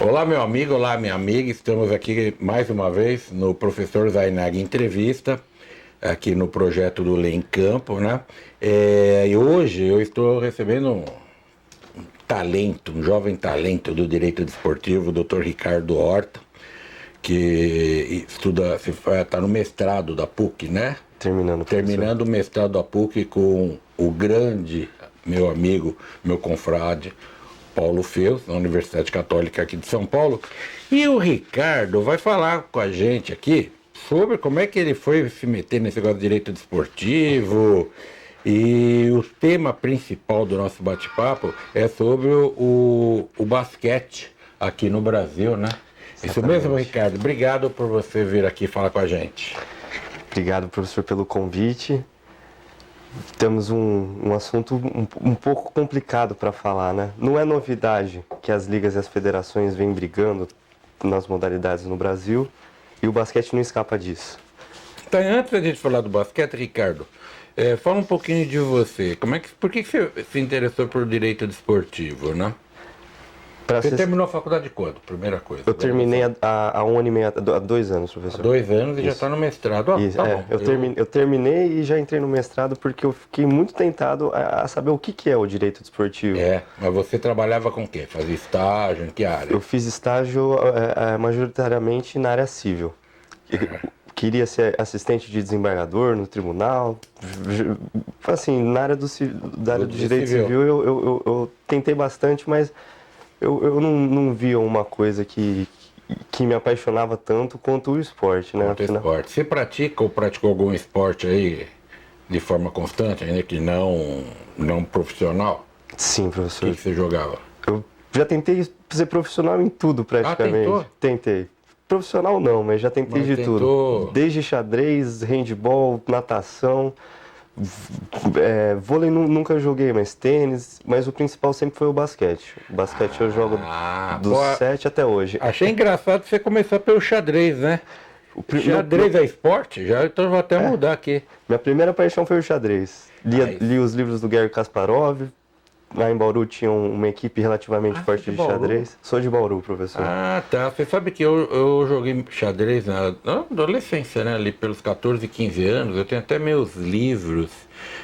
Olá, meu amigo, olá, minha amiga. Estamos aqui mais uma vez no Professor Zainag Entrevista, aqui no projeto do Lê em Campo, né? E hoje eu estou recebendo um talento, um jovem talento do direito desportivo, o Dr. Ricardo Horta, que está no mestrado da PUC, né? Terminando o mestrado da PUC com o grande meu amigo, meu confrade, Paulo Feus, na Universidade Católica aqui de São Paulo. E o Ricardo vai falar com a gente aqui sobre como é que ele foi se meter nesse negócio de direito desportivo. E o tema principal do nosso bate-papo é sobre o basquete aqui no Brasil, né? Exatamente. Isso mesmo, Ricardo. Obrigado por você vir aqui falar com a gente. Obrigado, professor, pelo convite. Temos um assunto um pouco complicado para falar, né? Não é novidade que as ligas e as federações vêm brigando nas modalidades no Brasil e o basquete não escapa disso. Então, antes da gente falar do basquete, Ricardo, fala um pouquinho de você. Por que você se interessou por direito desportivo, né? Você terminou a faculdade de quando? Primeira coisa. Eu terminei há 1 ano e meio, há 2 anos, professor. Há 2 anos e já está no mestrado. Tá bom. Eu terminei e já entrei no mestrado porque eu fiquei muito tentado a saber o que é o direito desportivo. Mas você trabalhava com o quê? Fazia estágio, em que área? Eu fiz estágio majoritariamente na área civil. Queria ser assistente de desembargador no tribunal. Assim, na área do direito civil eu tentei bastante, mas eu não via uma coisa que me apaixonava tanto quanto o esporte, né? Esporte. Você pratica ou praticou algum esporte aí de forma constante, ainda que não profissional? Sim, professor. O que você jogava? Eu já tentei ser profissional em tudo praticamente. Tentou? Tentei. Profissional não, mas já tentei tudo. Desde xadrez, handball, natação, vôlei nunca joguei, mas tênis, mas o principal sempre foi o basquete. O basquete eu jogo dos 7 até hoje. Achei engraçado você começar pelo xadrez, né? Xadrez é esporte? Então eu vou até mudar aqui. Minha primeira paixão foi o xadrez. Li os livros do Garry Kasparov. Lá em Bauru tinha uma equipe relativamente forte de xadrez. Sou de Bauru, professor. Tá. Você sabe que eu joguei xadrez na adolescência, né? Ali pelos 14, 15 anos. Eu tenho até meus livros,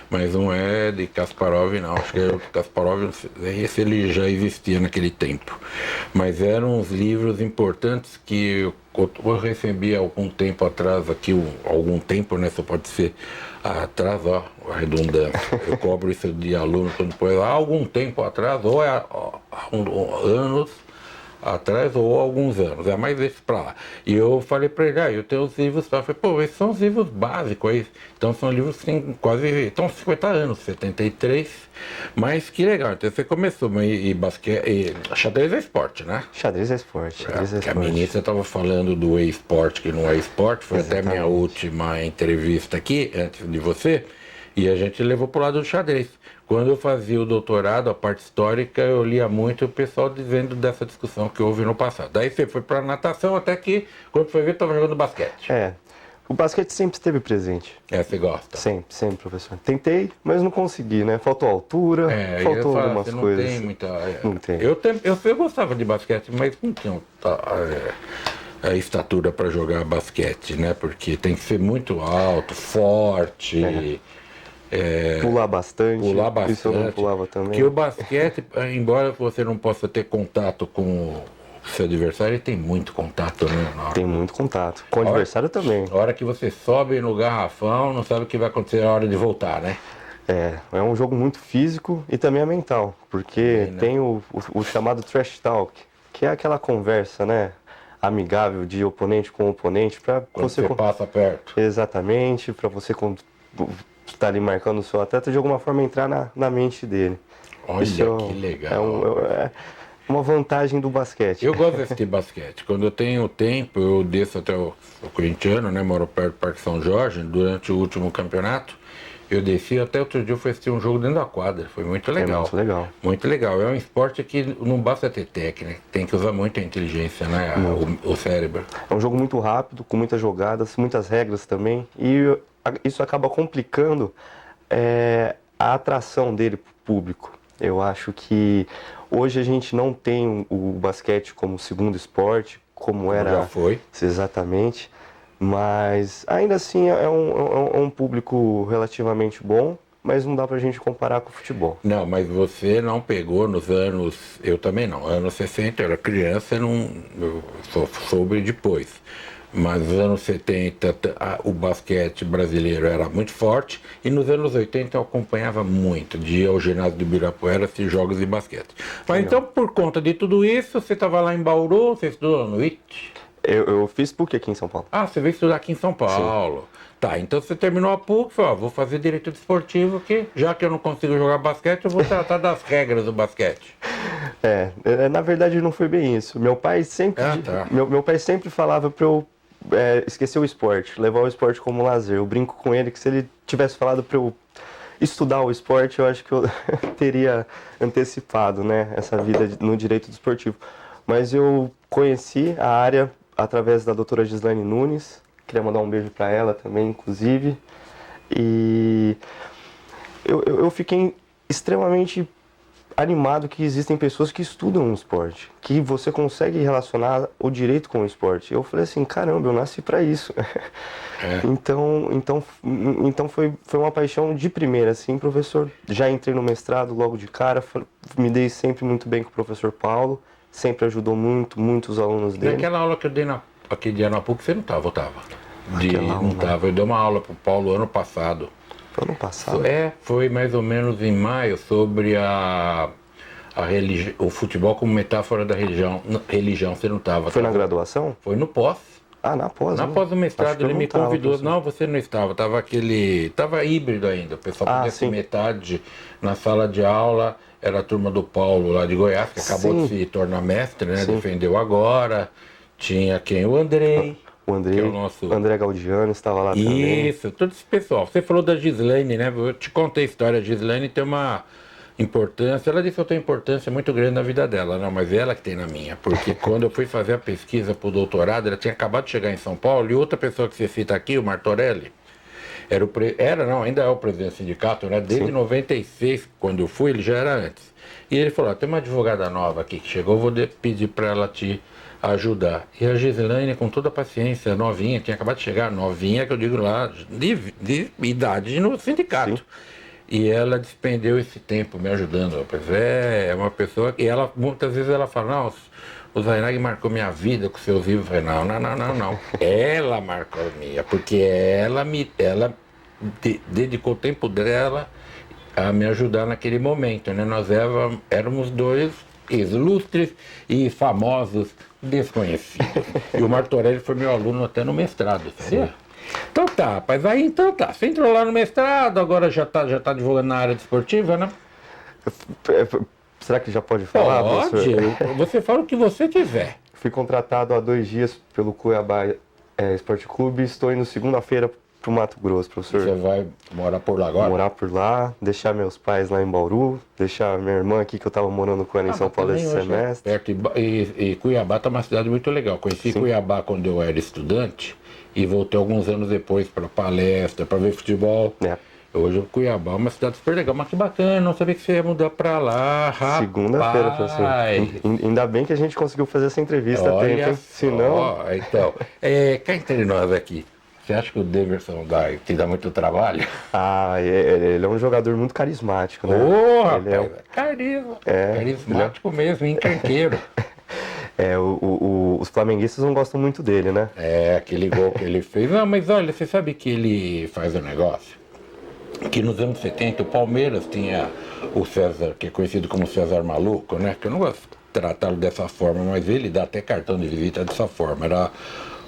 mas não é de Kasparov, não. Acho que o Kasparov, esse ele já existia naquele tempo. Mas eram uns livros importantes que eu recebi há algum tempo atrás aqui, algum tempo, né? Só pode ser atrás, a redundância. Eu cobro isso de aluno quando põe lá, há algum tempo atrás, ou há anos atrás, ou há alguns anos, mais esse pra lá. E eu falei pra ele, eu tenho os livros, eu falei, esses são os livros básicos aí. Então são livros que têm estão 50 anos, 73, mas que legal. Então você começou, basquete, xadrez é esporte, né? Xadrez é esporte. A ministra estava falando do e-sport, que não é esporte, foi Exatamente. Até minha última entrevista aqui, antes de você, e a gente levou pro lado do xadrez. Quando eu fazia o doutorado, a parte histórica, eu lia muito o pessoal dizendo dessa discussão que houve no passado. Daí você foi para natação, até que, quando foi ver, estava jogando basquete. O basquete sempre esteve presente. Você gosta? Sempre, professor. Tentei, mas não consegui, né? Faltou altura, faltou algumas coisas. Não tem muita... Eu gostava de basquete, mas não tinha a estatura para jogar basquete, né? Porque tem que ser muito alto, forte... Pular bastante. Isso eu não pulava também. Porque o basquete, embora você não possa ter contato com o seu adversário, ele tem muito contato, né? Tem muito contato. Com o adversário também. A hora que você sobe no garrafão, não sabe o que vai acontecer na hora de voltar, né? É um jogo muito físico e também é mental, porque tem o chamado trash talk, que é aquela conversa, né? Amigável de oponente com oponente para você passa perto. Exatamente, para você está ali marcando o seu atleta, de alguma forma entrar na mente dele. Olha que legal. É uma vantagem do basquete. Eu gosto de assistir basquete. Quando eu tenho tempo, eu desço até o Corintiano, né? Moro perto do Parque São Jorge. Durante o último campeonato, eu desci. Até outro dia eu fui assistir um jogo dentro da quadra. Foi muito legal. Muito legal. Muito legal. É um esporte que não basta ter técnica, tem que usar muito a inteligência, né? O cérebro. É um jogo muito rápido, com muitas jogadas, muitas regras também. E isso acaba complicando a atração dele para o público. Eu acho que Hoje a gente não tem o basquete como segundo esporte, como era... Já foi. Exatamente. Mas ainda assim é um público relativamente bom, mas não dá pra gente comparar com o futebol. Não, mas você não pegou nos anos, eu também não, anos 60, eu era criança, não, eu soube depois. Mas nos anos 70 o basquete brasileiro era muito forte e nos anos 80 eu acompanhava muito, de ir ao ginásio de Ibirapuera assistir jogos de basquete. Mas então, por conta de tudo isso, você estava lá em Bauru, você estudou lá no IT? Eu fiz PUC aqui em São Paulo. Ah, você veio estudar aqui em São Paulo. Sim. Tá, então você terminou a PUC, falou, vou fazer direito desportivo, que já que eu não consigo jogar basquete, eu vou tratar das regras do basquete. Na verdade não foi bem isso. Meu pai sempre, meu pai sempre falava para eu esquecer o esporte, levar o esporte como lazer. Eu brinco com ele que se ele tivesse falado para eu estudar o esporte, eu acho que eu teria antecipado, né, essa vida no direito desportivo. Mas eu conheci a área através da doutora Gislaine Nunes, queria mandar um beijo para ela também, inclusive, e eu fiquei extremamente animado que existem pessoas que estudam o esporte, que você consegue relacionar o direito com o esporte. Eu falei assim, caramba, eu nasci para isso. Então foi uma paixão de primeira, assim, professor. Já entrei no mestrado logo de cara, me dei sempre muito bem com o professor Paulo, sempre ajudou muito os alunos dele. Naquela aula que eu dei aquele dia na PUC, você não estava, eu estava? Não estava, eu dei uma aula para o Paulo ano passado. Ano passado? Foi mais ou menos em maio, sobre o futebol como metáfora da religião. Você não estava? Foi na graduação? Foi no pós. Ah, na pós? Na pós do mestrado, ele me convidou. Não, você não estava. Tava híbrido ainda. O pessoal podia ser metade na sala de aula. Era a turma do Paulo lá de Goiás, que acabou de se tornar mestre, né? Sim. Defendeu agora. Tinha quem? O Andrei. O André Gaudiano estava lá também. Isso, todo esse pessoal. Você falou da Gislaine, né? Eu te contei a história. A Gislaine tem uma importância, ela disse que eu tenho importância muito grande na vida dela, não, mas ela que tem na minha. Porque quando eu fui fazer a pesquisa para o doutorado, ela tinha acabado de chegar em São Paulo, e outra pessoa que você cita aqui, o Martorelli, ainda é o presidente do sindicato, né? Desde 96, quando eu fui, ele já era antes. E ele falou, tem uma advogada nova aqui que chegou, vou pedir para ela te ajudar. E a Gislaine, com toda a paciência, novinha, tinha acabado de chegar, novinha, que eu digo lá, de idade no sindicato. Sim. E ela despendeu esse tempo me ajudando. Pois é uma pessoa que ela, muitas vezes ela fala, não, o Zainag marcou minha vida com seus livros. Eu falei, não. Ela marcou a minha, porque ela dedicou o tempo dela a me ajudar naquele momento, né? Nós éramos dois ilustres e famosos desconhecidos. E o Martorelli foi meu aluno até no mestrado, sabia? Então tá, rapaz, aí então tá. Você entrou lá no mestrado, agora já tá advogando na área desportiva, né? Será que já pode falar? Pode, você fala o que você quiser. Fui contratado há 2 dias pelo Cuiabá Esporte Clube e estou indo segunda-feira pro Mato Grosso, professor. Você vai morar por lá agora? Morar por lá, deixar meus pais lá em Bauru, deixar minha irmã aqui, que eu estava morando com ela em São Paulo esse semestre. Perto e Cuiabá tá uma cidade muito legal. Conheci Cuiabá quando eu era estudante e voltei alguns anos depois para palestra, para ver futebol. Hoje o Cuiabá é uma cidade super legal, mas que bacana, não sabia que você ia mudar para lá, rapaz. Segunda-feira, professor. Ainda bem que a gente conseguiu fazer essa entrevista a tempo, hein? Senão... Então, cá entre nós aqui. Você acha que o Daverson te dá muito trabalho? Ele é um jogador muito carismático, né? Carismático mesmo, encrenqueiro. Os flamenguistas não gostam muito dele, né? Aquele gol que ele fez. Não, mas olha, você sabe que ele faz um negócio? Que nos anos 70 o Palmeiras tinha o César, que é conhecido como César Maluco, né? Que eu não gosto de tratá-lo dessa forma, mas ele dá até cartão de visita dessa forma. Era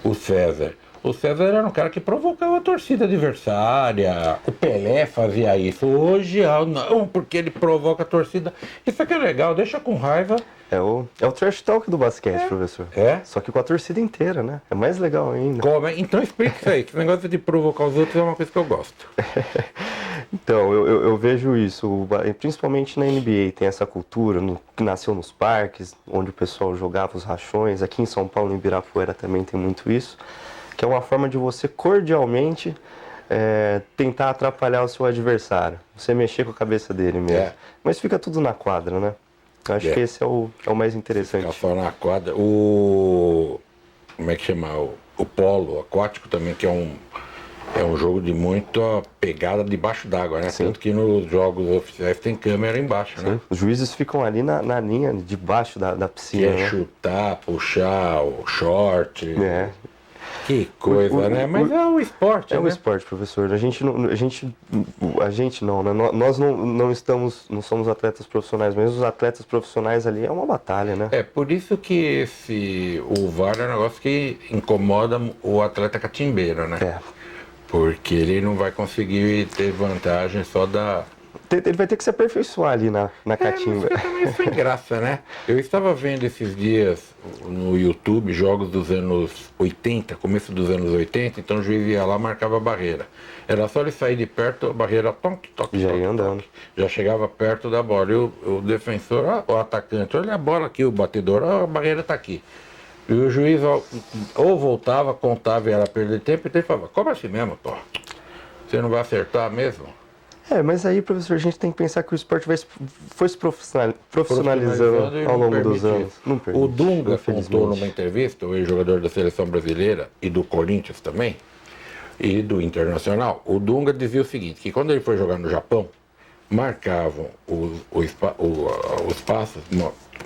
o César. O César era um cara que provocava a torcida adversária. O Pelé fazia isso. Hoje, não, porque ele provoca a torcida. Isso aqui é legal, deixa com raiva. É o trash talk do basquete, professor. Só que com a torcida inteira, né? É mais legal ainda. Então explica isso aí. Esse negócio de provocar os outros é uma coisa que eu gosto. Então, eu vejo isso, principalmente na NBA, tem essa cultura que nasceu nos parques, onde o pessoal jogava os rachões. Aqui em São Paulo, em Ibirapuera, também tem muito isso. Que é uma forma de você cordialmente tentar atrapalhar o seu adversário. Você mexer com a cabeça dele mesmo. Mas fica tudo na quadra, né? Eu acho que esse é o mais interessante. Ficar só na quadra. Como é que chama? O polo aquático também, que é um jogo de muita pegada debaixo d'água, né? Sim. Tanto que nos jogos oficiais tem câmera embaixo, Sim. né? Os juízes ficam ali na linha debaixo da piscina. Que é chutar, puxar o short. É. Que coisa, né? Mas é o esporte, É né? o esporte, professor. A gente não, né? Nós não somos atletas profissionais, mas os atletas profissionais ali é uma batalha, né? É por isso que o VAR é um negócio que incomoda o atleta catimbeiro, né? É. Porque ele não vai conseguir ter vantagem só da. Ele vai ter que se aperfeiçoar ali na catimba. Mas também foi graça, né? Eu estava vendo esses dias no YouTube jogos dos anos 80, começo dos anos 80, então o juiz ia lá e marcava a barreira. Era só ele sair de perto, a barreira toque, toque, Já toque, ia andando. toque. Já chegava perto da bola. E o defensor, o atacante, olha a bola aqui, o batedor, a barreira está aqui. E o juiz ou voltava, contava e era perder tempo, e ele falava, cobra assim mesmo, pô. Você não vai acertar mesmo? Mas aí, professor, a gente tem que pensar que o esporte foi se profissionalizando ao longo dos anos. Não permite, o Dunga infelizmente. contou numa entrevista, o ex-jogador da seleção brasileira e do Corinthians também, e do Internacional, o Dunga dizia o seguinte, que quando ele foi jogar no Japão, marcavam os passos,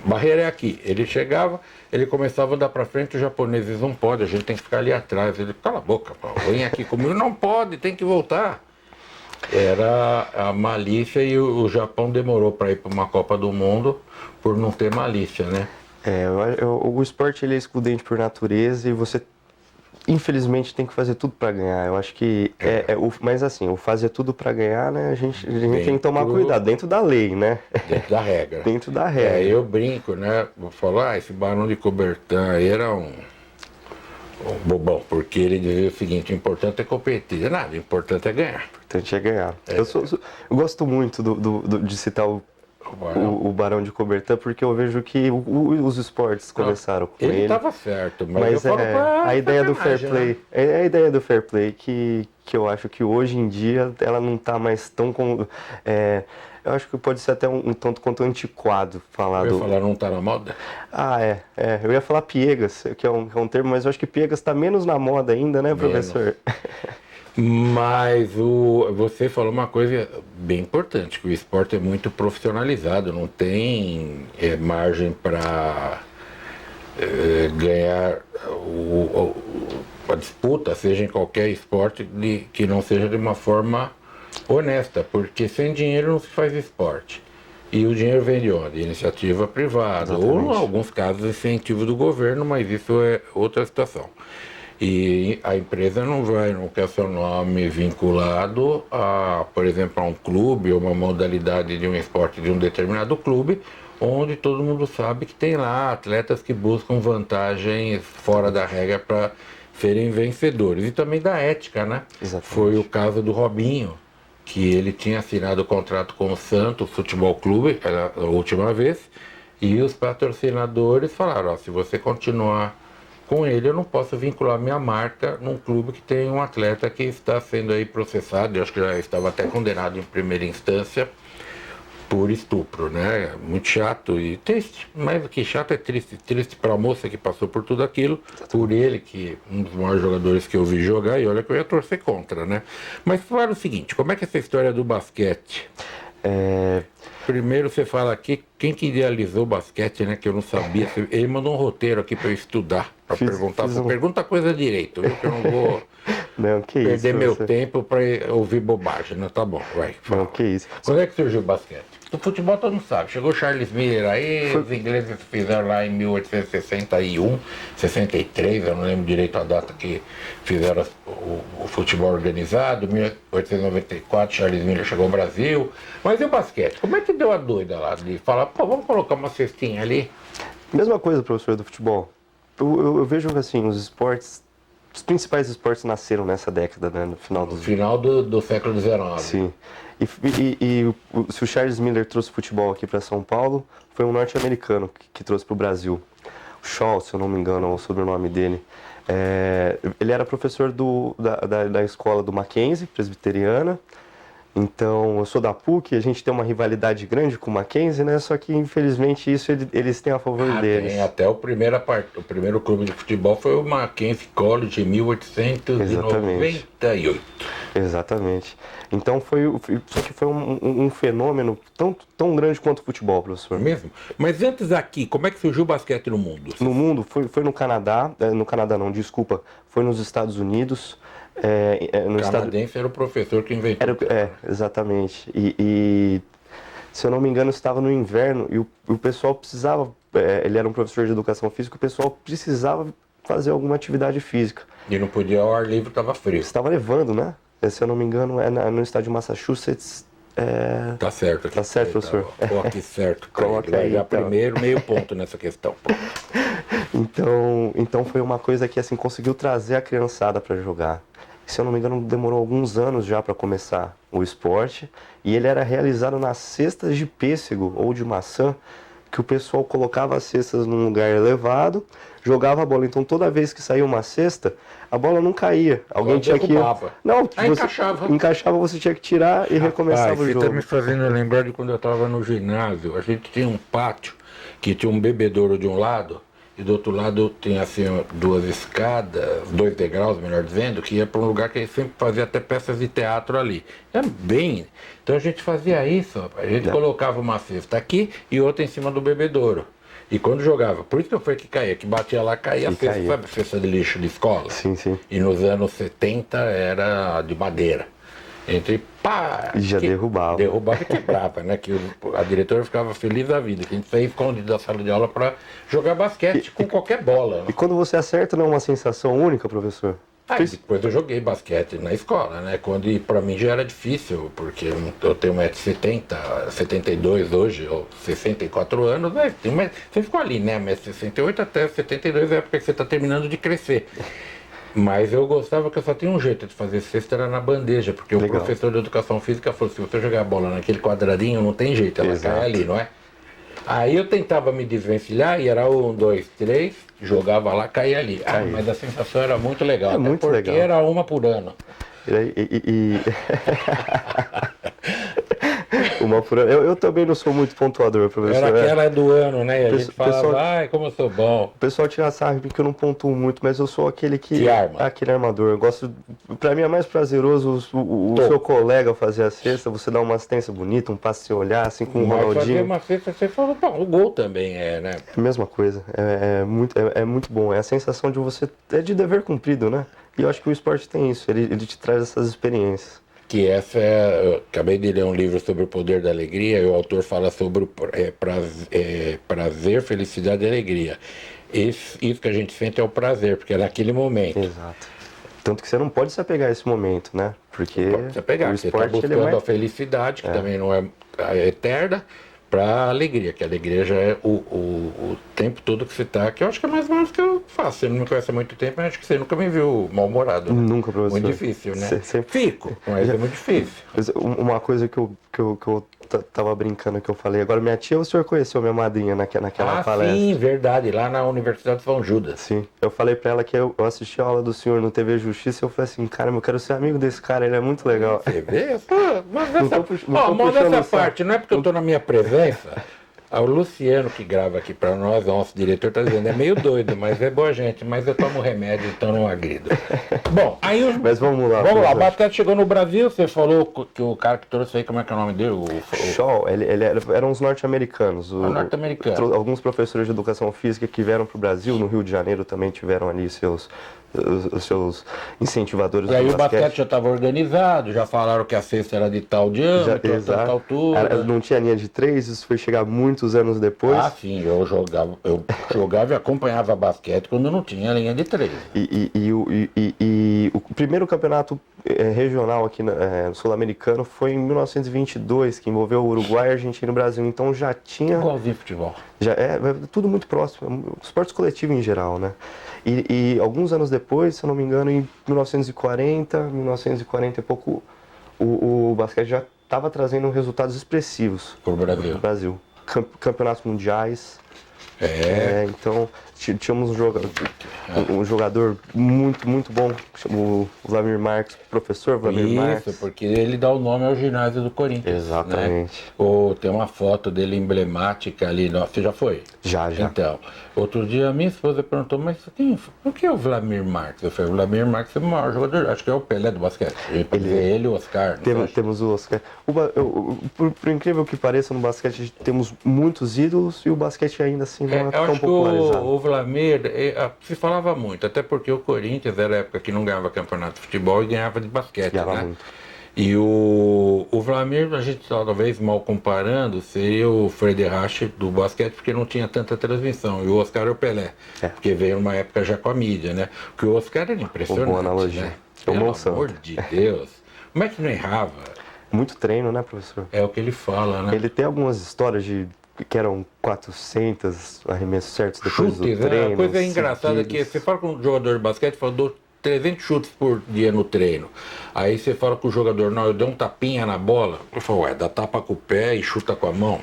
barreira é aqui, ele chegava, ele começava a dar pra frente, os japoneses não podem, a gente tem que ficar ali atrás, ele, cala a boca, pô, vem aqui comigo, não pode, tem que voltar. Era a malícia e o Japão demorou para ir para uma Copa do Mundo por não ter malícia, né? O esporte ele é excludente por natureza e você, infelizmente, tem que fazer tudo para ganhar. Eu acho que mas assim, o fazer tudo para ganhar, né? A gente tem que tomar cuidado dentro da lei, né? Dentro da regra. Dentro da regra. Eu brinco, né? Vou falar, esse Barão de Coubertin aí era um bobão, porque ele dizia o seguinte, o importante é competir. Nada, o importante é ganhar. O importante é ganhar. Eu gosto muito de citar o Barão de Coubertin, porque eu vejo que os esportes começaram com ele. Ele estava certo, mas eu falo a ideia do fair play, né? É a ideia do fair play que eu acho que hoje em dia ela não está mais tão eu acho que pode ser até um tanto quanto antiquado falar Eu ia falar, não está na moda? Eu ia falar piegas, que é um termo, mas eu acho que piegas está menos na moda ainda, né, professor? Mas você falou uma coisa bem importante, que o esporte é muito profissionalizado, não tem margem para ganhar a disputa, seja em qualquer esporte, que não seja de uma forma honesta, porque sem dinheiro não se faz esporte. E o dinheiro vem de onde? Iniciativa privada, ou em alguns casos incentivo do governo, mas isso é outra situação. E a empresa não quer seu nome vinculado a, por exemplo, a um clube ou uma modalidade de um esporte de um determinado clube, onde todo mundo sabe que tem lá atletas que buscam vantagens fora da regra para serem vencedores. E também da ética, né? Exatamente. Foi o caso do Robinho, que ele tinha assinado o contrato com o Santos Futebol Clube, era a última vez, e os patrocinadores falaram, se você continuar com ele, eu não posso vincular minha marca num clube que tem um atleta que está sendo aí processado, eu acho que já estava até condenado em primeira instância por estupro, né? Muito chato e triste, mais do que chato é triste. Triste para a moça que passou por tudo aquilo, por ele, que um dos maiores jogadores que eu vi jogar, e olha que eu ia torcer contra, né? Mas fala o seguinte, como é que é essa história do basquete? Primeiro você fala aqui, quem que idealizou o basquete, né? Que eu não sabia. Ele mandou um roteiro aqui para eu estudar, para perguntar. Pergunta a coisa direito, viu? Que eu não vou perder meu tempo para ouvir bobagem, né? Tá bom, vai. Não, que isso. Quando é que surgiu o basquete? Do futebol todo mundo sabe. Chegou Charles Miller aí, os ingleses fizeram lá em 1861, 63, eu não lembro direito a data que fizeram o futebol organizado, 1894 Charles Miller chegou ao Brasil. Mas e o basquete? Como é que deu a doida lá de falar, pô, vamos colocar uma cestinha ali? Mesma coisa, professor, do futebol. Eu vejo que assim, os principais esportes nasceram nessa década, né, no final do século XIX. Sim. Se o Charles Miller trouxe futebol aqui para São Paulo, foi um norte-americano que trouxe para o Brasil. O Shaw, se eu não me engano, é o sobrenome dele. Ele era professor da escola do Mackenzie, presbiteriana, Então, eu sou da PUC, a gente tem uma rivalidade grande com o Mackenzie, né? Só que, infelizmente, isso eles têm a favor deles. Tem até o primeiro clube de futebol foi o Mackenzie College em 1898. Exatamente. Então, só que foi um fenômeno tão grande quanto o futebol, professor. Mesmo? Mas antes aqui, como é que surgiu o basquete no mundo? No mundo, foi no Canadá, no Canadá não, desculpa, foi nos Estados Unidos. O canadense era o professor que inventou. Exatamente. E, se eu não me engano, estava no inverno e o pessoal precisava, ele era um professor de educação física, o pessoal precisava fazer alguma atividade física. E não podia ao ar livre, estava frio. Estava levando, né? Se eu não me engano, no estado de Massachusetts. Tá certo aqui. Tá certo, professor. Coloque certo. Coloque aí, já então. primeiro meio ponto nessa questão. Então foi uma coisa que assim conseguiu trazer a criançada para jogar. Se eu não me engano, demorou alguns anos já para começar o esporte. E ele era realizado nas cestas de pêssego ou de maçã, que o pessoal colocava as cestas num lugar elevado, jogava a bola. Então toda vez que saía uma cesta, a bola não caía. Alguém tinha que... Não, encaixava, você tinha que tirar e recomeçava o jogo. Você está me fazendo lembrar de quando eu estava no ginásio. A gente tinha um pátio que tinha um bebedouro de um lado e do outro lado tinha assim duas escadas, 2 degraus, melhor dizendo, que ia para um lugar que a gente sempre fazia até peças de teatro ali. Era bem... Então a gente fazia isso, a gente colocava uma cesta aqui e outra em cima do bebedouro. E quando jogava, por isso que eu falei que caía, que batia lá, caía a cesta, sabe, cesta de lixo de escola? Sim, sim. E nos anos 70 era de madeira. Entre pá... E já derrubava. Derrubava e quebrava, né? Que a diretora ficava feliz da vida, que a gente saía escondido da sala de aula para jogar basquete com qualquer bola. Né? E quando você acerta, não é uma sensação única, professor? Depois eu joguei basquete na escola, né? Quando para mim já era difícil, porque eu tenho 1,70m, 72 hoje, ou 64 anos, né? Você ficou ali, né? 1,68m até 72 é a época que você está terminando de crescer. Mas eu gostava que eu só tinha um jeito de fazer cesta, era na bandeja, porque o professor de educação física falou, se você jogar a bola naquele quadradinho, não tem jeito, ela cai ali, não é? Aí eu tentava me desvencilhar e era 1, 2, 3, jogava lá, caía ali. Mas a sensação era muito legal, muito porque legal. Era uma por ano. Uma por ano. Eu também não sou muito pontuador, professor. Era aquela do ano, né? E a gente falava, pessoal, ai, como eu sou bom. O pessoal tira sarro porque eu não pontuo muito, mas eu sou aquele que arma. Aquele armador. Eu gosto. Pra mim é mais prazeroso o seu colega fazer a cesta, você dar uma assistência bonita, um passe sem olhar, assim com o Ronaldinho. Fazer uma cesta, você falou, o gol também né? É a mesma coisa. É muito bom. É a sensação de você. É de dever cumprido, né? E eu acho que o esporte tem isso, ele te traz essas experiências. Que eu acabei de ler um livro sobre o poder da alegria e o autor fala sobre prazer, felicidade e alegria. Isso que a gente sente é o prazer, porque é naquele momento. Exato. Tanto que você não pode se apegar a esse momento, né? Porque não pode se apegar, você está buscando a felicidade, que também não é eterna, para a alegria, que a alegria já é o tempo todo que você está, que eu acho que é mais ou menos o que eu faço. Você não me conhece há muito tempo, mas acho que você nunca me viu mal-humorado. Né? Nunca, professor. Muito difícil, né? Fico, mas é muito difícil. Uma coisa que eu tava brincando, que eu falei, agora minha tia, o senhor conheceu minha madrinha naquela palestra? Sim, verdade, lá na Universidade de São Judas. Sim, eu falei pra ela que eu assisti a aula do senhor no TV Justiça e eu falei assim, caramba, eu quero ser amigo desse cara, ele é muito legal. Você vê? Mas essa parte, não é porque eu tô na minha presença. O Luciano, que grava aqui para nós, nosso diretor, está dizendo, é meio doido, mas é boa gente, mas eu tomo remédio, então não agrido. Bom, aí Mas vamos lá. Vamos lá, o basquete chegou no Brasil, você falou que o cara que trouxe aí, como é que é o nome dele? Shaw, eram os norte-americanos. Norte-americanos. Alguns professores de educação física que vieram para o Brasil, no Rio de Janeiro também tiveram ali os seus incentivadores do basquete. E aí o basquete já já estava organizado, já falaram que a cesta era de tal diâmetro, tal altura. Não tinha linha de 3, isso foi chegar muitos anos depois. Sim, eu jogava e acompanhava basquete quando não tinha linha de 3. E o primeiro campeonato regional aqui sul-americano foi em 1922, que envolveu o Uruguai, Argentina e o Brasil. Então já tinha... Igualzinho futebol. Já é tudo muito próximo, esportes coletivos em geral, né? E alguns anos depois, se eu não me engano, em 1940 e pouco, o basquete já estava trazendo resultados expressivos para o Brasil. Campeonatos mundiais, Então, tínhamos um jogador muito, muito bom, o Wlamir Marques, professor Wlamir Marques. Isso, porque ele dá o nome ao ginásio do Corinthians. Exatamente. Né? Tem uma foto dele emblemática ali. Você já foi? Já. Então, outro dia a minha esposa perguntou, mas o que é o Wlamir Marques? Eu falei, o Wlamir Marques é o maior jogador, acho que é o Pelé do basquete. Ele e o Oscar. Temos o Oscar. Por incrível que pareça, no basquete temos muitos ídolos e o basquete ainda assim não é tão popularizado. O Wlamir, se falava muito, até porque o Corinthians era a época que não ganhava campeonato de futebol e ganhava de basquete, né? Muito. E o Wlamir, a gente talvez mal comparando, seria o Frederich do basquete, porque não tinha tanta transmissão. E o Oscar é o Pelé, porque veio numa época já com a mídia, né? Porque o Oscar era impressionante, boa analogia. Né? Pelo amor de Deus. Como é que não errava? Muito treino, né, professor? É o que ele fala, né? Ele tem algumas histórias que eram 400 arremessos certos depois do treino. A coisa engraçada é que você fala com um jogador de basquete, fala, dou 300 chutes por dia no treino. Aí você fala com o jogador, não, eu dei um tapinha na bola. Eu falo, dá tapa com o pé e chuta com a mão.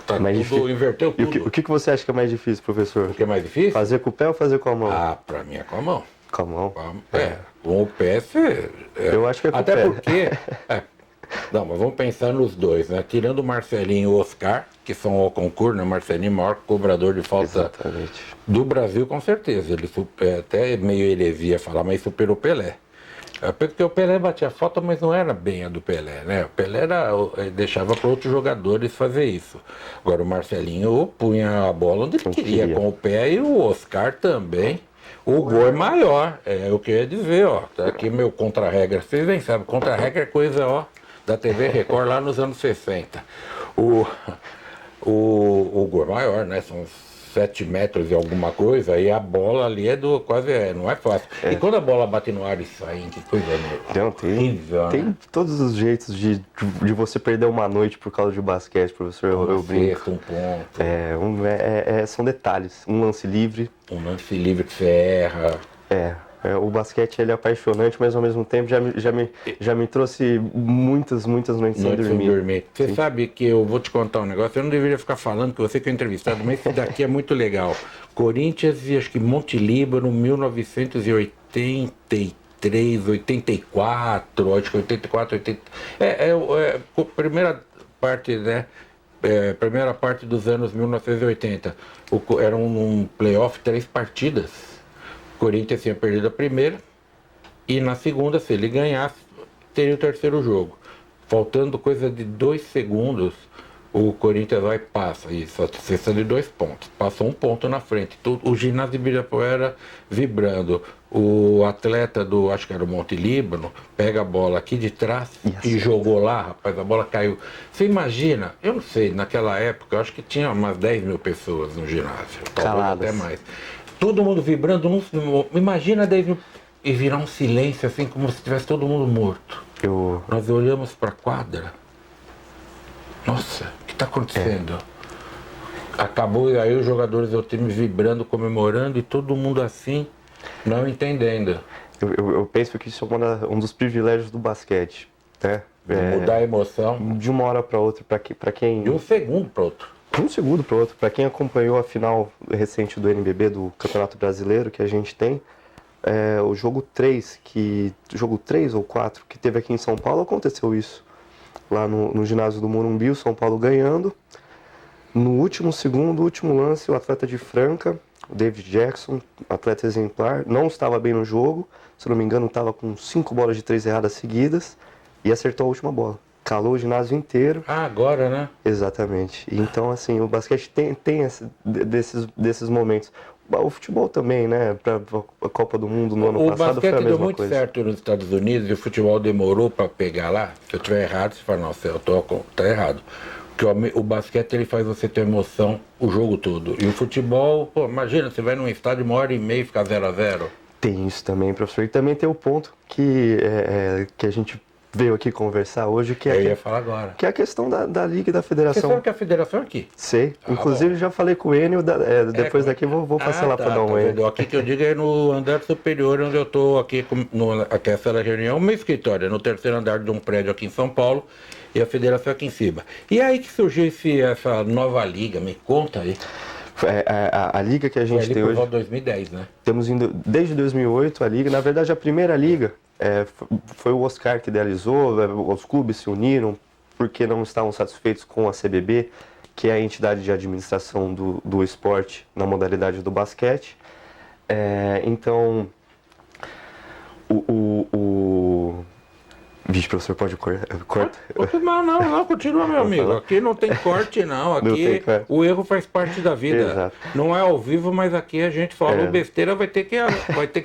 Tá tudo, inverteu tudo. E o que você acha que é mais difícil, professor? O que é mais difícil? Fazer com o pé ou fazer com a mão? Pra mim é com a mão. Com a mão? Com o pé você... Eu acho que é com o pé. Até porque... Não, mas vamos pensar nos dois, né? Tirando o Marcelinho e o Oscar, que são ao concurso, né? Marcelinho, maior cobrador de falta do Brasil, com certeza. Ele até meio heresia falar, mas superou o Pelé. Porque o Pelé batia falta, mas não era bem a do Pelé, né? O Pelé deixava para outros jogadores fazer isso. Agora o Marcelinho punha a bola onde ele queria, com o pé, e o Oscar também. O gol é maior, eu queria dizer, tá aqui meu contra-regra. Vocês nem sabem, contra-regra é coisa, da TV Record lá nos anos 60. O gol é maior, né? São 7 metros e alguma coisa, e a bola ali não é fácil. E quando a bola bate no ar e sai, que coisa horrível, tem todos os jeitos de você perder uma noite por causa de basquete, professor, eu brinco. Um ponto. São detalhes, um lance livre. Um lance livre que você erra. O basquete ele é apaixonante, mas ao mesmo tempo já me trouxe muitas noites sem dormir. Você sabe que eu vou te contar um negócio, eu não deveria ficar falando que você que é entrevistado, mas esse daqui é muito legal. Corinthians e acho que Monte Líbano, 1983, 84, acho que 84, 80. Primeira parte, né? Primeira parte dos anos 1980. Era um playoff, 3 partidas. O Corinthians tinha perdido a primeira e na segunda, se ele ganhasse, teria o terceiro jogo. Faltando coisa de 2 segundos, o Corinthians vai e passa. Isso, a cesta de 2 pontos. Passou 1 ponto na frente. O ginásio de Ibirapuera vibrando. O atleta acho que era o Monte Líbano, pega a bola aqui de trás e jogou lá, rapaz, a bola caiu. Você imagina, eu não sei, naquela época, eu acho que tinha umas 10 mil pessoas no ginásio. Talvez até mais. Todo mundo vibrando, imagina 10 mil, e virar um silêncio assim, como se tivesse todo mundo morto. Nós olhamos para a quadra, nossa, o que está acontecendo? Acabou, e aí os jogadores do time vibrando, comemorando, e todo mundo assim, não entendendo. Eu penso que isso é um dos privilégios do basquete, né? Mudar a emoção. De uma hora para outra, para quem... De um segundo para outro. De um segundo para outro. Para quem acompanhou a final recente do NBB, do Campeonato Brasileiro, que a gente tem, o jogo 3, jogo 3 ou 4, que teve aqui em São Paulo, aconteceu isso. Lá no ginásio do Morumbi, o São Paulo ganhando. No último segundo, último lance, o atleta de Franca, o David Jackson, atleta exemplar, não estava bem no jogo, se não me engano estava com 5 bolas de 3 erradas seguidas e acertou a última bola. Calou o ginásio inteiro. Agora, né? Exatamente. Então, assim, o basquete tem desses momentos. O futebol também, né? Para a Copa do Mundo no ano passado foi a mesma coisa. O basquete deu muito certo nos Estados Unidos e o futebol demorou para pegar lá. Se eu estiver errado, você fala, nossa, tá errado. Porque o basquete ele faz você ter emoção o jogo todo. E o futebol, imagina, você vai num estádio 1h30 e fica 0-0. Tem isso também, professor. E também tem o ponto que a gente veio aqui conversar hoje, que eu ia falar agora. Que é a questão da Liga e da Federação. Você sabe que a Federação é aqui? Sei. Inclusive, já falei com o Enio, depois daqui vou passar lá para dar um Enio. Aqui que eu digo é no andar superior, onde eu estou aqui, aqui essa reunião, meu escritório, no 3º andar de um prédio aqui em São Paulo, e a Federação aqui em cima. E aí que surgiu essa nova Liga, me conta aí. A liga que a gente tem hoje... 2010, né? Temos desde 2008 a liga. Na verdade, a primeira liga foi o Oscar que idealizou, os clubes se uniram porque não estavam satisfeitos com a CBB, que é a entidade de administração do esporte na modalidade do basquete. Então, Vixe, professor, pode cortar? Não, continua, meu amigo. Aqui não tem corte, não. Aqui o erro faz parte da vida. Exato. Não é ao vivo, mas aqui a gente falou besteira, vai ter que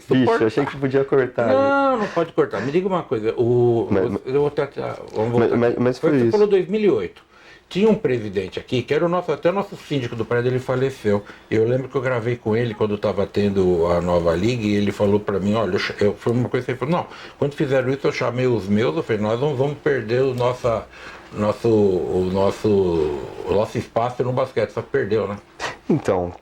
suportar. Vixe, eu achei que podia cortar. Não pode cortar. Me diga uma coisa. Eu vou tratar. Vamos voltar. Mas foi isso. Você falou 2008. Tinha um presidente aqui, que era até o nosso síndico do prédio, ele faleceu. Eu lembro que eu gravei com ele quando estava tendo a nova liga, e ele falou para mim, olha, foi uma coisa que ele falou, não, quando fizeram isso eu chamei os meus, eu falei, nós não vamos perder o nosso espaço no basquete, só perdeu, né? Então,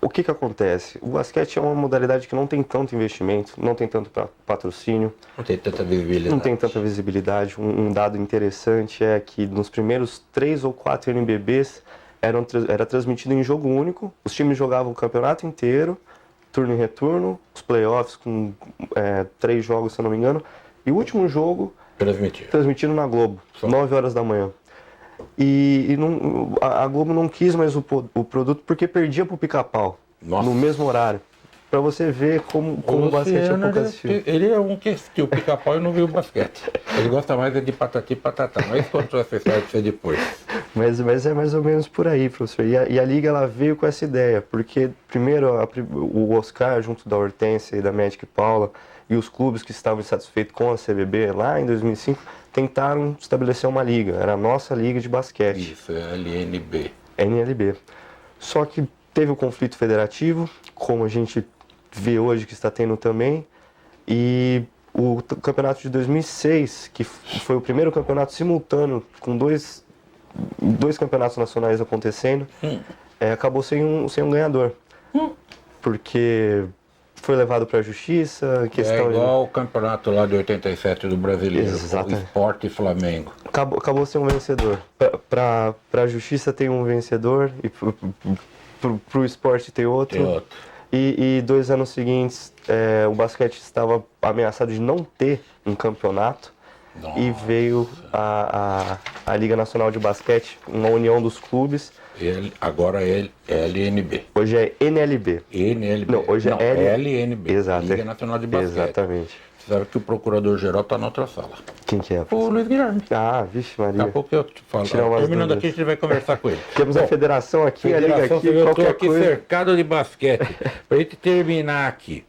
o que acontece? O basquete é uma modalidade que não tem tanto investimento, não tem tanto patrocínio. Não tem tanta visibilidade. Não tem tanta visibilidade. Um dado interessante é que nos primeiros 3 ou 4 NBBs era transmitido em jogo único. Os times jogavam o campeonato inteiro, turno e retorno, os playoffs com 3 jogos, se eu não me engano. E o último jogo transmitido na Globo, 9 horas da manhã. E a Globo não quis mais o produto porque perdia pro Pica-Pau no mesmo horário. Pra você ver como o basquete é pouco assistido. Ele é um que assistiu o Pica-Pau e não viu o basquete. Ele gosta mais de patati e patatá. Mas quanto vai ser depois? Mas é mais ou menos por aí, professor. E a Liga ela veio com essa ideia, porque primeiro o Oscar, junto da Hortência e da Magic Paula, e os clubes que estavam insatisfeitos com a CBB lá em 2005, tentaram estabelecer uma liga. Era a nossa liga de basquete. Isso, é a LNB. NLB. Só que teve o conflito federativo, como a gente vê hoje que está tendo também, e o campeonato de 2006, que foi o primeiro campeonato simultâneo, com dois campeonatos nacionais acontecendo, acabou sem um ganhador. Porque foi levado para a justiça. É igual o campeonato lá de 87 do Brasileiro, o Sport e Flamengo. Acabou sem um vencedor. Para a justiça tem um vencedor e para o esporte tem outro. E 2 anos seguintes, o basquete estava ameaçado de não ter um campeonato. Nossa. E veio a Liga Nacional de Basquete, uma união dos clubes. Agora é LNB. Hoje é NLB. NLB. Não, hoje é LNB. Exato. Liga Nacional de Basquete. Exatamente. Você sabe que o procurador-geral está na outra sala. Quem que é? O Luiz Guilherme. Ah, vixe Maria. Daqui a pouco eu te falo. Terminando aqui, a gente vai conversar com ele. Temos a federação aqui, a liga aqui, eu estou aqui cercado de basquete. Para a gente terminar aqui,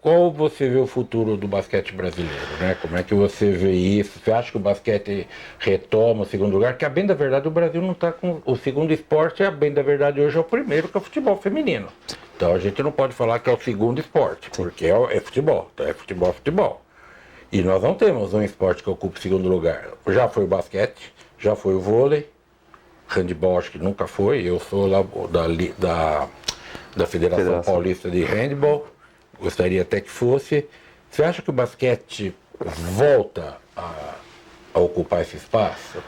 qual você vê o futuro do basquete brasileiro, né? Como é que você vê isso? Você acha que o basquete retoma o segundo lugar? Que a bem da verdade o Brasil não está com... O segundo esporte, a bem da verdade hoje é o primeiro, que é o futebol feminino. Então a gente não pode falar que é o segundo esporte, porque é futebol. Então é futebol. E nós não temos um esporte que ocupe o segundo lugar. Já foi o basquete, já foi o vôlei, handebol acho que nunca foi. Eu sou lá da Federação Paulista de Handebol. Gostaria até que fosse. Você acha que o basquete volta a ocupar esse espaço?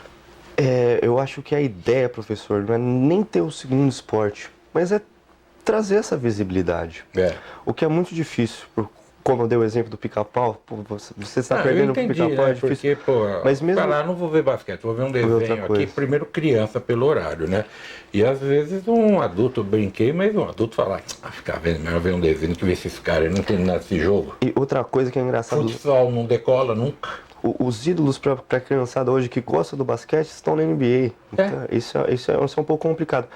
Eu acho que a ideia, professor, não é nem ter o segundo esporte, mas é trazer essa visibilidade. O que é muito difícil, como eu dei o exemplo do Pica-Pau, você está perdendo o Pica-Pau, é difícil. Porque, mas mesmo... lá não vou ver basquete, vou ver um desenho aqui, primeiro criança pelo horário, né? E às vezes um adulto, brinquei, mas um adulto fala, ficar vendo, melhor ver um desenho que ver esses caras, não tem nada desse jogo. E outra coisa que é engraçada... Futsal não decola nunca. Os ídolos para a criançada hoje que gosta do basquete estão na NBA. Então, isso é um pouco complicado.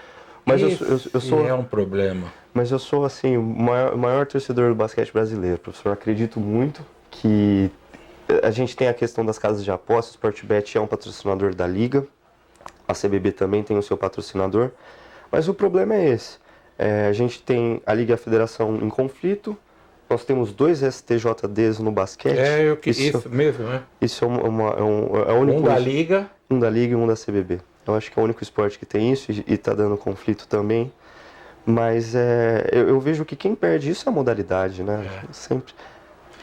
Mas eu sou... é um problema. Mas eu sou, assim, o maior torcedor do basquete brasileiro, professor. Eu acredito muito que a gente tem a questão das casas de apostas. O Sportbet é um patrocinador da Liga. A CBB também tem o seu patrocinador. Mas o problema é esse. A gente tem a Liga e a Federação em conflito. Nós temos 2 STJDs no basquete. Isso mesmo, né? Isso é o único... Um da Liga. Um da Liga e um da CBB. Eu acho que é o único esporte que tem isso e está dando conflito também. Mas eu vejo que quem perde isso é a modalidade, né? Sempre.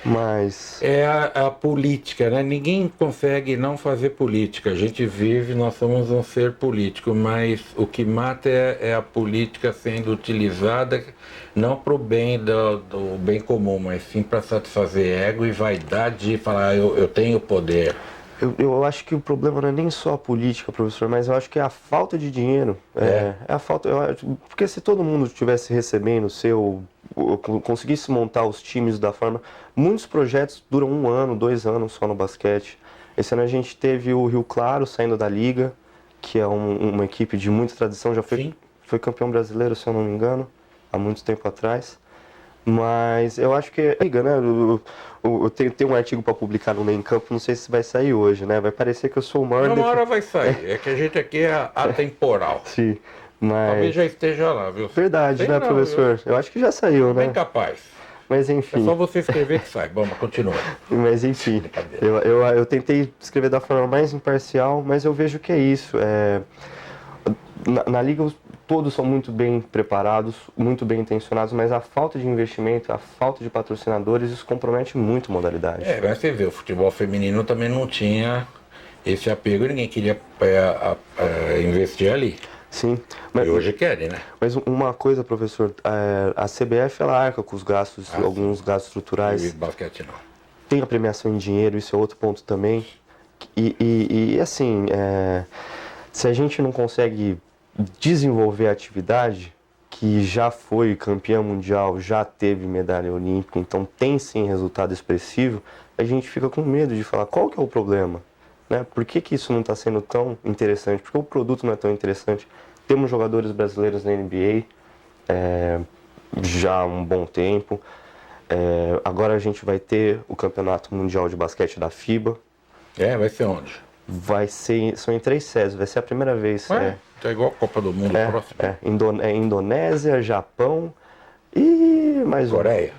Mas... É a política, né? Ninguém consegue não fazer política. A gente vive, nós somos um ser político, mas o que mata é a política sendo utilizada não para o bem do bem comum, mas sim para satisfazer ego e vaidade de falar, eu tenho poder. Eu acho que o problema não é nem só a política, professor, mas eu acho que é a falta de dinheiro. É a falta. Porque se todo mundo estivesse recebendo conseguisse montar os times da forma. Muitos projetos duram 1 ano, 2 anos só no basquete. Esse ano a gente teve o Rio Claro saindo da Liga, que é uma equipe de muita tradição, já foi campeão brasileiro, se eu não me engano, há muito tempo atrás. Mas eu acho que é liga, né? Eu tenho um artigo para publicar no Meio Campo, não sei se vai sair hoje, né? Vai parecer que eu sou o maior... Uma hora vai sair, é que a gente aqui é atemporal. Sim, mas... Talvez já esteja lá, viu? Verdade, né, professor? Eu acho que já saiu, né? Bem capaz. Mas enfim... É só você escrever que sai. Vamos, continua. Mas enfim, eu tentei escrever da forma mais imparcial, mas eu vejo que é isso. Na Liga todos são muito bem preparados, muito bem intencionados, mas a falta de investimento, a falta de patrocinadores, isso compromete muito a modalidade. Mas você vê, o futebol feminino também não tinha esse apego, ninguém queria investir ali. Sim. E hoje querem, né? Mas uma coisa, professor, a CBF ela arca com os gastos, alguns gastos estruturais. E basquete não. Tem a premiação em dinheiro, isso é outro ponto também. E assim, se a gente não consegue desenvolver a atividade, que já foi campeã mundial, já teve medalha olímpica, então tem sim resultado expressivo, a gente fica com medo de falar qual que é o problema, né? Por que isso não está sendo tão interessante? Por que o produto não é tão interessante? Temos jogadores brasileiros na NBA já há um bom tempo, agora a gente vai ter o Campeonato Mundial de Basquete da FIBA. Vai ser onde? São em 3 sedes, vai ser a primeira vez. Tá igual a Copa do Mundo próxima. Indonésia, Japão e mais Coreia?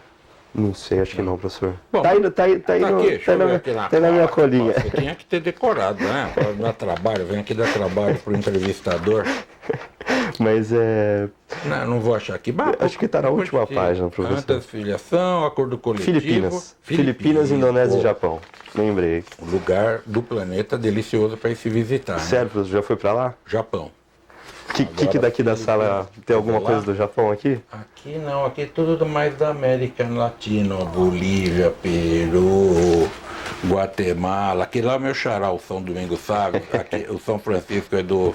Não sei, acho que não, professor. Bom, tá na minha colinha. Você tinha que ter decorado, né? Para dar trabalho, vem aqui dar trabalho pro entrevistador. Mas Não vou achar aqui. Acho que tá na última página, professor. Antes filiação, acordo coletivo. Filipinas, Indonésia e Japão. Lembrei. Um lugar do planeta delicioso para ir se visitar. Sério, professor, já foi para lá? Japão. Que daqui da sala tem alguma coisa do Japão aqui? Aqui não, aqui é tudo mais da América Latina, Bolívia, Peru, Guatemala. Aqui lá é o meu xará, o São Domingos, sabe? Aqui, o São Francisco é do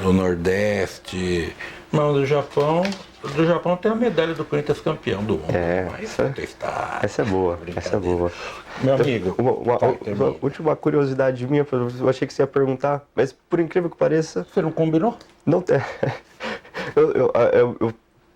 Nordeste. Não, do Japão tem a medalha do Corinthians campeão do mundo. Essa é boa, essa é boa. Meu amigo, uma última curiosidade minha, eu achei que você ia perguntar, mas por incrível que pareça... Você não combinou? Não tem.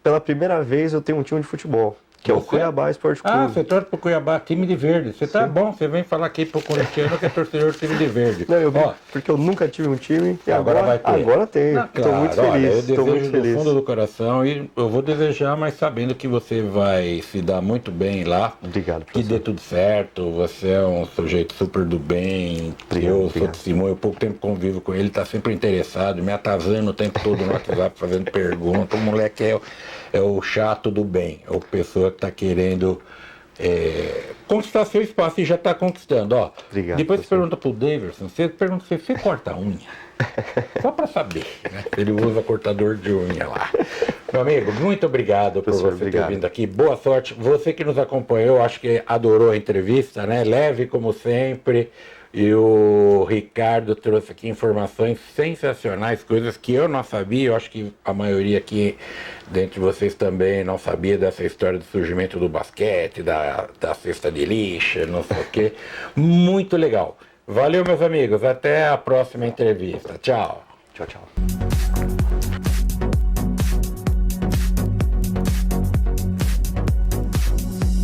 Pela primeira vez eu tenho um time de futebol, que é o Cuiabá Esporte Clube. Você torce pro Cuiabá, time de verde. Você tá bom, você vem falar aqui pro corintiano que é torcedor do time de verde. Não, porque eu nunca tive um time e agora vai ter. Agora tem. Estou muito feliz. Eu desejo do fundo do coração e eu vou desejar, mas sabendo que você vai se dar muito bem lá. Obrigado, professor. Que dê tudo certo. Você é um sujeito super do bem. Eu sou testemunho, eu pouco tempo convivo com ele, tá sempre interessado, me atazando o tempo todo no WhatsApp, fazendo pergunta. O moleque é o chato do bem, é o pessoa que está querendo conquistar seu espaço e já está conquistando. Obrigado, depois você pergunta pro Davidson, você pergunta se você corta a unha. Só para saber, né? Ele usa cortador de unha lá. Meu amigo, muito obrigado por você ter vindo aqui. Boa sorte. Você que nos acompanhou, acho que adorou a entrevista, né? Leve como sempre. E o Ricardo trouxe aqui informações sensacionais, coisas que eu não sabia, eu acho que a maioria aqui, dentre vocês também, não sabia dessa história do surgimento do basquete, da cesta de lixo, não sei o quê. Muito legal. Valeu, meus amigos. Até a próxima entrevista. Tchau. Tchau, tchau.